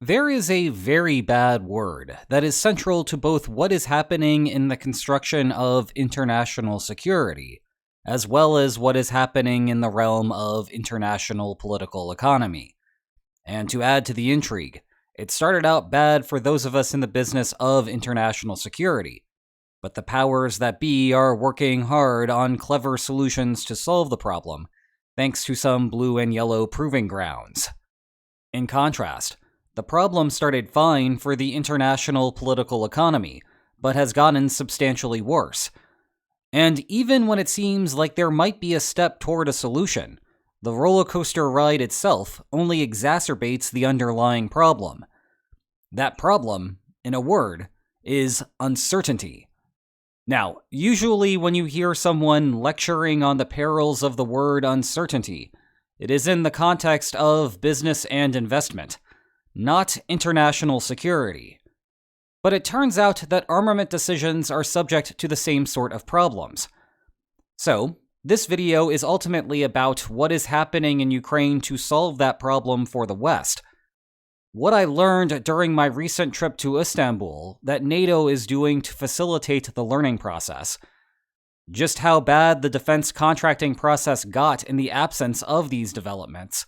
There is a very bad word that is central to both what is happening in the construction of international security, as well as what is happening in the realm of international political economy. And to add to the intrigue, it started out bad for those of us in the business of international security, but the powers that be are working hard on clever solutions to solve the problem, thanks to some blue and yellow proving grounds. In contrast, the problem started fine for the international political economy, but has gotten substantially worse. And even when it seems like there might be a step toward a solution, the roller coaster ride itself only exacerbates the underlying problem. That problem, in a word, is uncertainty. Now, usually when you hear someone lecturing on the perils of the word uncertainty, it is in the context of business and investment, not international security. But it turns out that armament decisions are subject to the same sort of problems. So, this video is ultimately about what is happening in Ukraine to solve that problem for the West. What I learned during my recent trip to Istanbul that NATO is doing to facilitate the learning process. Just how bad the defense contracting process got in the absence of these developments,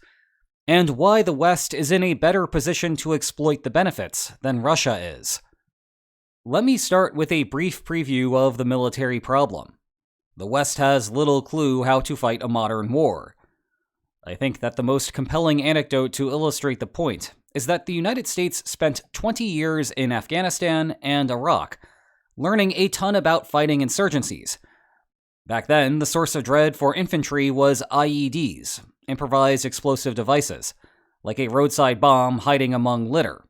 and why the West is in a better position to exploit the benefits than Russia is. Let me start with a brief preview of the military problem. The West has little clue how to fight a modern war. I think that the most compelling anecdote to illustrate the point is that the United States spent 20 years in Afghanistan and Iraq, learning a ton about fighting insurgencies. Back then, the source of dread for infantry was IEDs, improvised explosive devices, like a roadside bomb hiding among litter.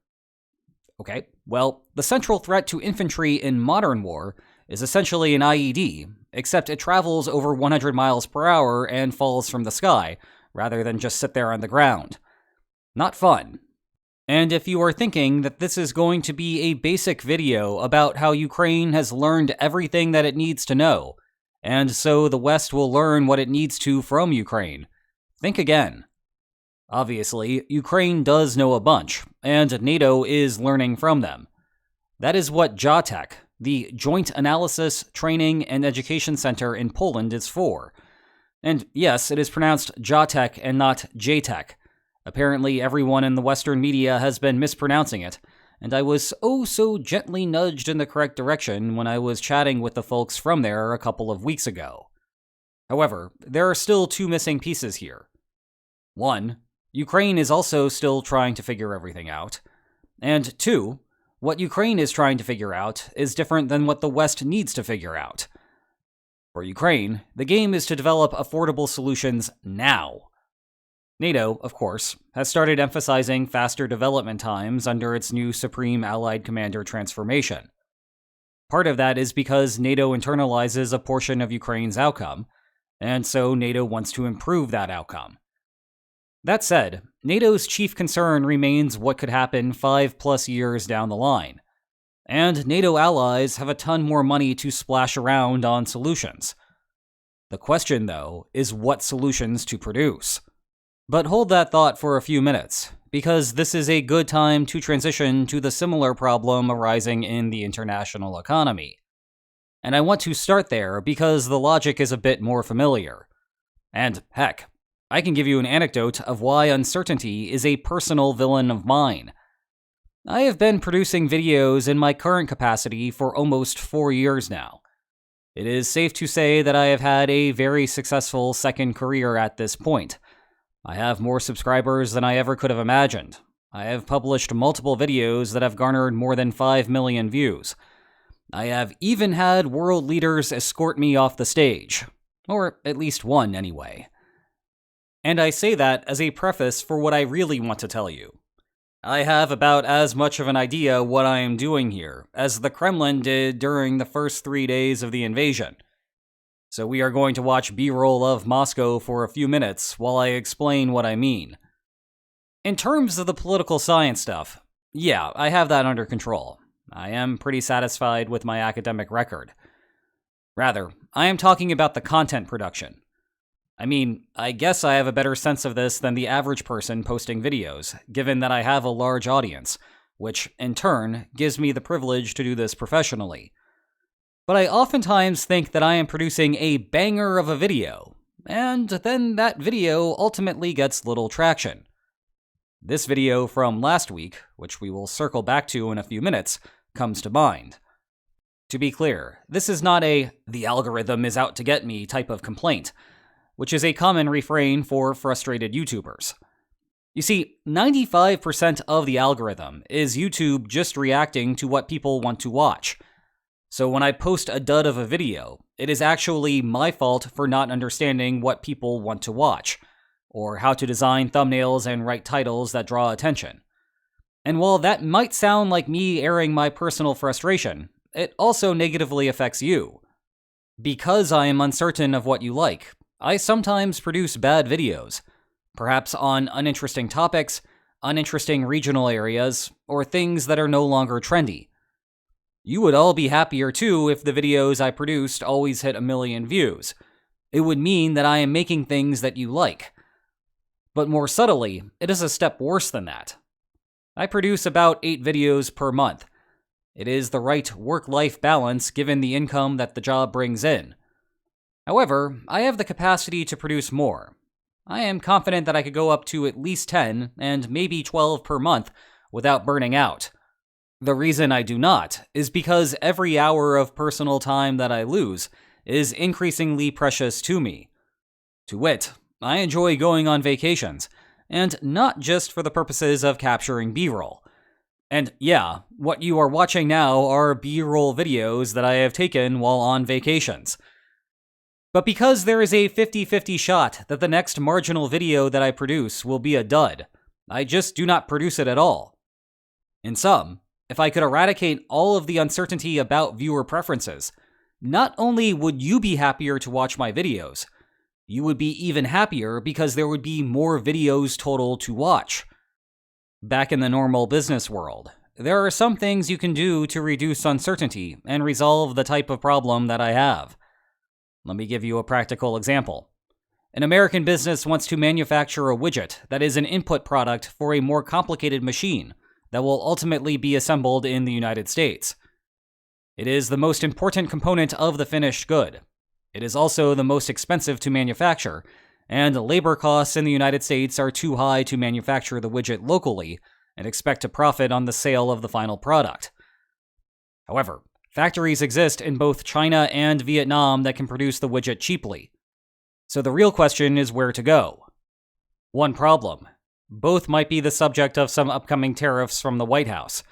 Okay, well, the central threat to infantry in modern war is essentially an IED, except it travels over 100 miles per hour and falls from the sky, rather than just sit there on the ground. Not fun. And if you are thinking that this is going to be a basic video about how Ukraine has learned everything that it needs to know, and so the West will learn what it needs to from Ukraine, think again. Obviously, Ukraine does know a bunch, and NATO is learning from them. That is what JATEC, the Joint Analysis, Training, and Education Center in Poland, is for. And yes, it is pronounced JATEC and not JTEC. Apparently, everyone in the Western media has been mispronouncing it, and I was oh so gently nudged in the correct direction when I was chatting with the folks from there a couple of weeks ago. However, there are still two missing pieces here. One, Ukraine is also still trying to figure everything out. And two, what Ukraine is trying to figure out is different than what the West needs to figure out. For Ukraine, the game is to develop affordable solutions now. NATO, of course, has started emphasizing faster development times under its new Supreme Allied Commander transformation. Part of that is because NATO internalizes a portion of Ukraine's outcome, and so NATO wants to improve that outcome. That said, NATO's chief concern remains what could happen 5+ years down the line. And NATO allies have a ton more money to splash around on solutions. The question, though, is what solutions to produce. But hold that thought for a few minutes, because this is a good time to transition to the similar problem arising in the international economy. And I want to start there because the logic is a bit more familiar. And heck, I can give you an anecdote of why uncertainty is a personal villain of mine. I have been producing videos in my current capacity for almost 4 years now. It is safe to say that I have had a very successful second career at this point. I have more subscribers than I ever could have imagined. I have published multiple videos that have garnered more than 5 million views. I have even had world leaders escort me off the stage. Or at least one, anyway. And I say that as a preface for what I really want to tell you. I have about as much of an idea what I am doing here as the Kremlin did during the first 3 days of the invasion. So we are going to watch B-roll of Moscow for a few minutes while I explain what I mean. In terms of the political science stuff, yeah, I have that under control. I am pretty satisfied with my academic record. Rather, I am talking about the content production. I mean, I guess I have a better sense of this than the average person posting videos, given that I have a large audience, which, in turn, gives me the privilege to do this professionally. But I oftentimes think that I am producing a banger of a video, and then that video ultimately gets little traction. This video from last week, which we will circle back to in a few minutes, comes to mind. To be clear, this is not a "the algorithm is out to get me" type of complaint, which is a common refrain for frustrated YouTubers. You see, 95% of the algorithm is YouTube just reacting to what people want to watch. So when I post a dud of a video, it is actually my fault for not understanding what people want to watch, or how to design thumbnails and write titles that draw attention. And while that might sound like me airing my personal frustration, it also negatively affects you. Because I am uncertain of what you like, I sometimes produce bad videos, perhaps on uninteresting topics, uninteresting regional areas, or things that are no longer trendy. You would all be happier too if the videos I produced always hit 1 million views. It would mean that I am making things that you like. But more subtly, it is a step worse than that. I produce about 8 videos per month. It is the right work-life balance given the income that the job brings in. However, I have the capacity to produce more. I am confident that I could go up to at least 10 and maybe 12 per month without burning out. The reason I do not is because every hour of personal time that I lose is increasingly precious to me. To wit, I enjoy going on vacations, and not just for the purposes of capturing B-roll. And yeah, what you are watching now are B-roll videos that I have taken while on vacations. But because there is a 50-50 shot that the next marginal video that I produce will be a dud, I just do not produce it at all. In sum, if I could eradicate all of the uncertainty about viewer preferences, not only would you be happier to watch my videos, you would be even happier because there would be more videos total to watch. Back in the normal business world, there are some things you can do to reduce uncertainty and resolve the type of problem that I have. Let me give you a practical example. An American business wants to manufacture a widget that is an input product for a more complicated machine that will ultimately be assembled in the United States. It is the most important component of the finished good. It is also the most expensive to manufacture, and labor costs in the United States are too high to manufacture the widget locally and expect to profit on the sale of the final product. However, factories exist in both China and Vietnam that can produce the widget cheaply. So the real question is where to go. One problem: both might be the subject of some upcoming tariffs from the White House.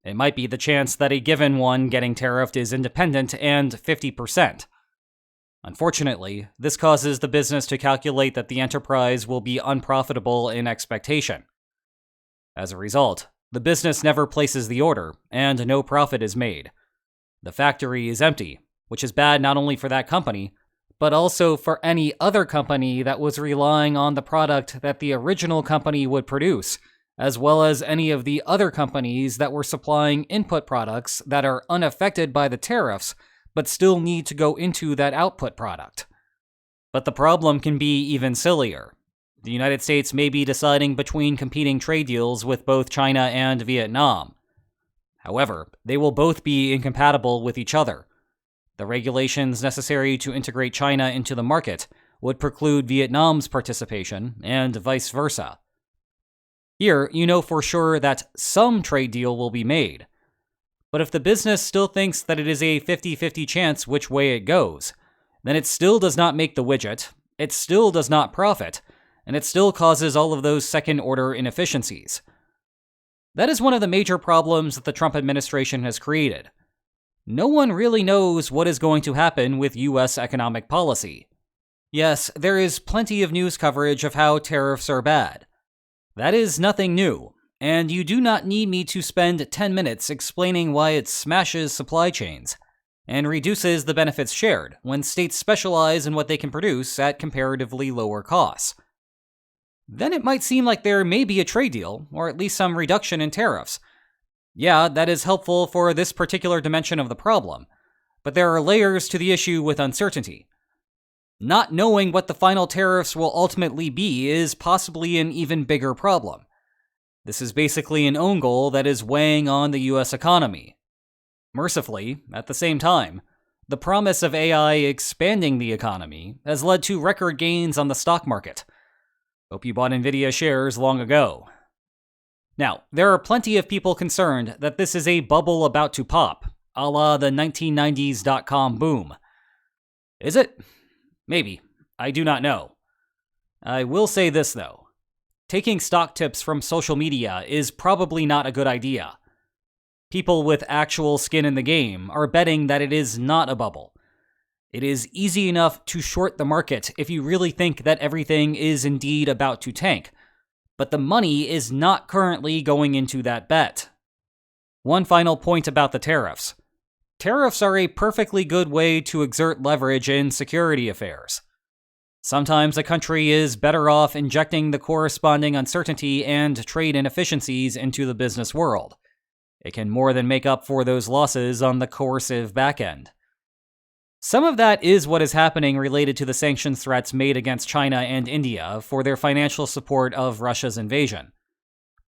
It might be the chance that a given one getting tariffed is independent and 50%. Unfortunately, this causes the business to calculate that the enterprise will be unprofitable in expectation. As a result, the business never places the order, and no profit is made. The factory is empty, which is bad not only for that company, but also for any other company that was relying on the product that the original company would produce, as well as any of the other companies that were supplying input products that are unaffected by the tariffs, but still need to go into that output product. But the problem can be even sillier. The United States may be deciding between competing trade deals with both China and Vietnam. However, they will both be incompatible with each other. The regulations necessary to integrate China into the market would preclude Vietnam's participation, and vice versa. Here, you know for sure that some trade deal will be made. But if the business still thinks that it is a 50-50 chance which way it goes, then it still does not make the widget, it still does not profit, and it still causes all of those second-order inefficiencies. That is one of the major problems that the Trump administration has created. No one really knows what is going to happen with U.S. economic policy. Yes, there is plenty of news coverage of how tariffs are bad. That is nothing new, and you do not need me to spend 10 minutes explaining why it smashes supply chains and reduces the benefits shared when states specialize in what they can produce at comparatively lower costs. Then it might seem like there may be a trade deal, or at least some reduction in tariffs. Yeah, that is helpful for this particular dimension of the problem, but there are layers to the issue with uncertainty. Not knowing what the final tariffs will ultimately be is possibly an even bigger problem. This is basically an own goal that is weighing on the US economy. Mercifully, at the same time, the promise of AI expanding the economy has led to record gains on the stock market. Hope you bought Nvidia shares long ago. Now, there are plenty of people concerned that this is a bubble about to pop, a la the 1990s dot-com boom. Is it? Maybe. I do not know. I will say this, though. Taking stock tips from social media is probably not a good idea. People with actual skin in the game are betting that it is not a bubble. It is easy enough to short the market if you really think that everything is indeed about to tank, but the money is not currently going into that bet. One final point about the tariffs. Tariffs are a perfectly good way to exert leverage in security affairs. Sometimes a country is better off injecting the corresponding uncertainty and trade inefficiencies into the business world. It can more than make up for those losses on the coercive back end. Some of that is what is happening related to the sanctions threats made against China and India for their financial support of Russia's invasion.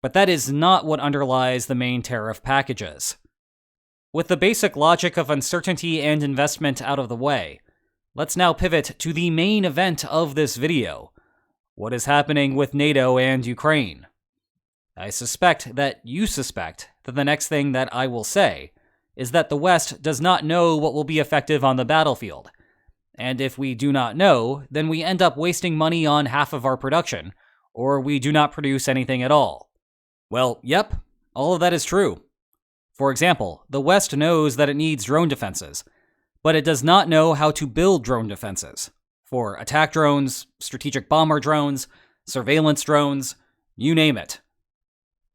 But that is not what underlies the main tariff packages. With the basic logic of uncertainty and investment out of the way, let's now pivot to the main event of this video: what is happening with NATO and Ukraine. I suspect that you suspect that the next thing that I will say is that the West does not know what will be effective on the battlefield. And if we do not know, then we end up wasting money on half of our production, or we do not produce anything at all. Well, yep, all of that is true. For example, the West knows that it needs drone defenses, but it does not know how to build drone defenses. For attack drones, strategic bomber drones, surveillance drones, you name it.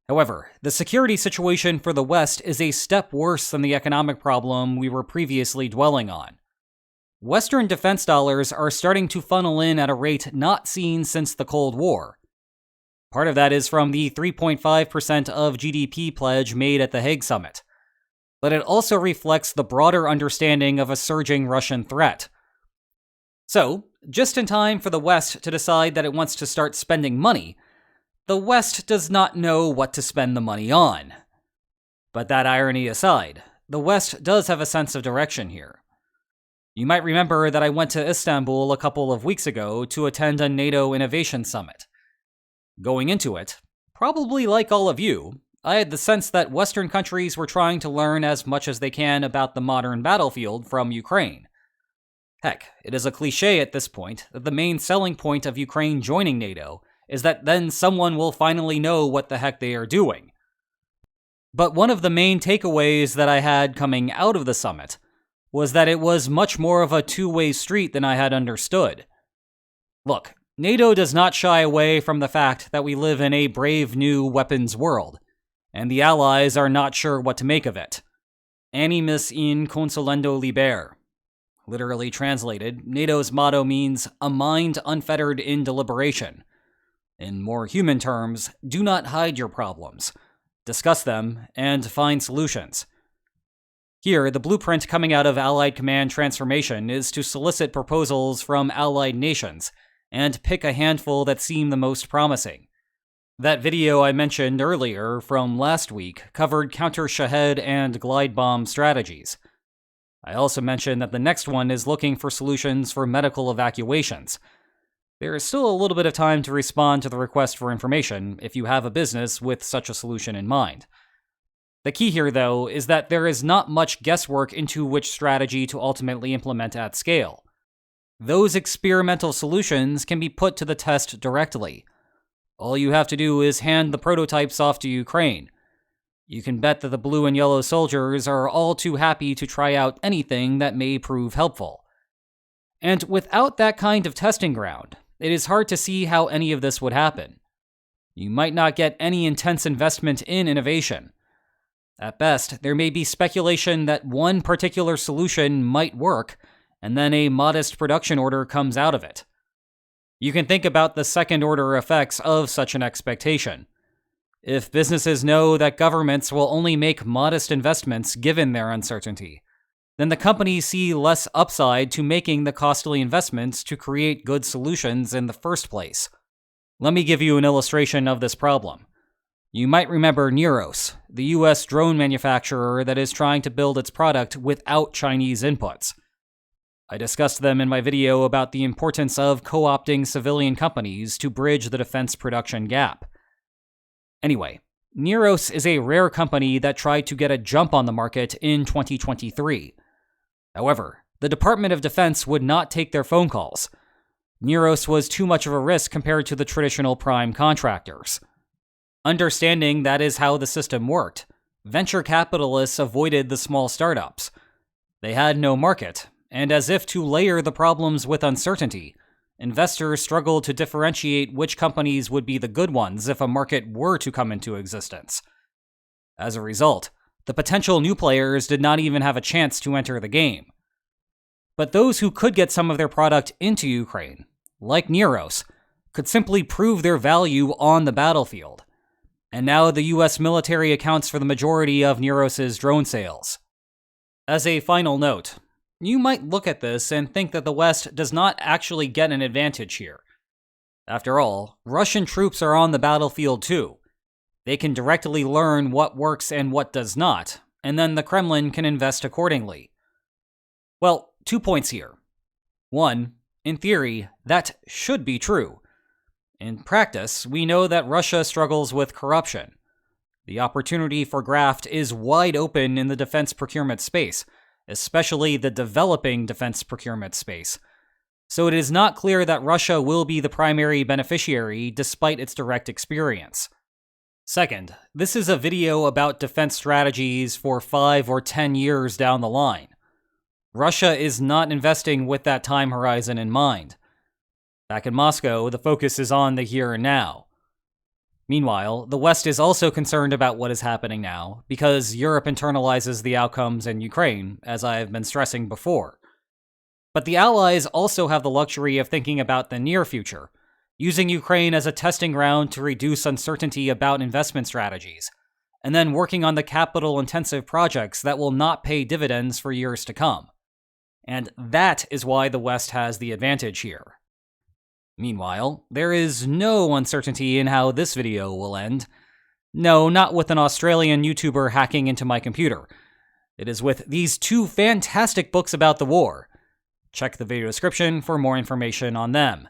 However, the security situation for the West is a step worse than the economic problem we were previously dwelling on. Western defense dollars are starting to funnel in at a rate not seen since the Cold War. Part of that is from the 3.5% of GDP pledge made at the Hague Summit, but it also reflects the broader understanding of a surging Russian threat. So, just in time for the West to decide that it wants to start spending money, the West does not know what to spend the money on. But that irony aside, the West does have a sense of direction here. You might remember that I went to Istanbul a couple of weeks ago to attend a NATO Innovation Summit. Going into it, probably like all of you, I had the sense that Western countries were trying to learn as much as they can about the modern battlefield from Ukraine. Heck, it is a cliche at this point that the main selling point of Ukraine joining NATO is that then someone will finally know what the heck they are doing. But one of the main takeaways that I had coming out of the summit was that it was much more of a two-way street than I had understood. Look, NATO does not shy away from the fact that we live in a brave new weapons world, and the Allies are not sure what to make of it. Animus in consolendo liber. Literally translated, NATO's motto means a mind unfettered in deliberation. In more human terms, do not hide your problems. Discuss them and find solutions. Here, the blueprint coming out of Allied Command Transformation is to solicit proposals from Allied nations and pick a handful that seem the most promising. That video I mentioned earlier from last week covered counter-Shahed and glide bomb strategies. I also mentioned that the next one is looking for solutions for medical evacuations. There is still a little bit of time to respond to the request for information if you have a business with such a solution in mind. The key here, though, is that there is not much guesswork into which strategy to ultimately implement at scale. Those experimental solutions can be put to the test directly. All you have to do is hand the prototypes off to Ukraine. You can bet that the blue and yellow soldiers are all too happy to try out anything that may prove helpful. And without that kind of testing ground, it is hard to see how any of this would happen. You might not get any intense investment in innovation. At best, there may be speculation that one particular solution might work, and then a modest production order comes out of it. You can think about the second-order effects of such an expectation. If businesses know that governments will only make modest investments given their uncertainty, then the companies see less upside to making the costly investments to create good solutions in the first place. Let me give you an illustration of this problem. You might remember Neros, the US drone manufacturer that is trying to build its product without Chinese inputs. I discussed them in my video about the importance of co-opting civilian companies to bridge the defense production gap. Anyway, Neros is a rare company that tried to get a jump on the market in 2023. However, the Department of Defense would not take their phone calls. Neros was too much of a risk compared to the traditional prime contractors. Understanding that is how the system worked, venture capitalists avoided the small startups. They had no market, and as if to layer the problems with uncertainty, investors struggled to differentiate which companies would be the good ones if a market were to come into existence. As a result, the potential new players did not even have a chance to enter the game. But those who could get some of their product into Ukraine, like Neros, could simply prove their value on the battlefield. And now the US military accounts for the majority of Neros' drone sales. As a final note, you might look at this and think that the West does not actually get an advantage here. After all, Russian troops are on the battlefield too. They can directly learn what works and what does not, and then the Kremlin can invest accordingly. Well, 2 points here. 1, in theory, that should be true. In practice, we know that Russia struggles with corruption. The opportunity for graft is wide open in the defense procurement space, especially the developing defense procurement space. So it is not clear that Russia will be the primary beneficiary despite its direct experience. Second, this is a video about defense strategies for 5 or 10 years down the line. Russia is not investing with that time horizon in mind. Back in Moscow, the focus is on the here and now. Meanwhile, the West is also concerned about what is happening now, because Europe internalizes the outcomes in Ukraine, as I have been stressing before. But the Allies also have the luxury of thinking about the near future, using Ukraine as a testing ground to reduce uncertainty about investment strategies, and then working on the capital-intensive projects that will not pay dividends for years to come. And that is why the West has the advantage here. Meanwhile, there is no uncertainty in how this video will end. No, not with an Australian YouTuber hacking into my computer. It is with these 2 fantastic books about the war. Check the video description for more information on them.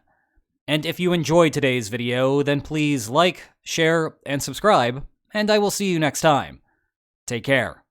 And if you enjoyed today's video, then please like, share, and subscribe, and I will see you next time. Take care.